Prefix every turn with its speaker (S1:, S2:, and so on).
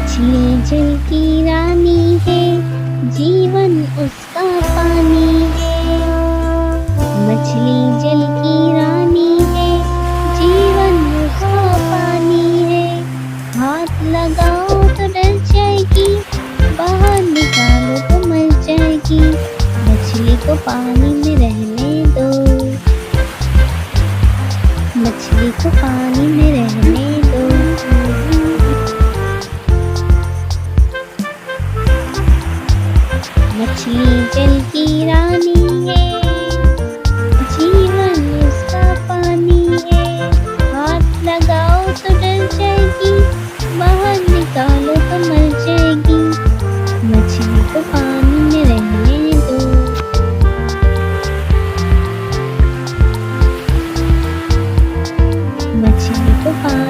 S1: मछली जल की रानी है, जीवन उसका पानी है। मछली जल की रानी है, जीवन उसका पानी है। हाथ लगाओ तो डर जाएगी, बाहर निकालो तो मर जाएगी। मछली को पानी में रहने दो, मछली को पानी में रहने दो। मछली जल की रानी है, जीवन उसका पानी है। हाथ लगाओ तो डर जाएगी, बाहर निकालो तो मर जाएगी। मछली को पानी में रहने दो। मछली को पानी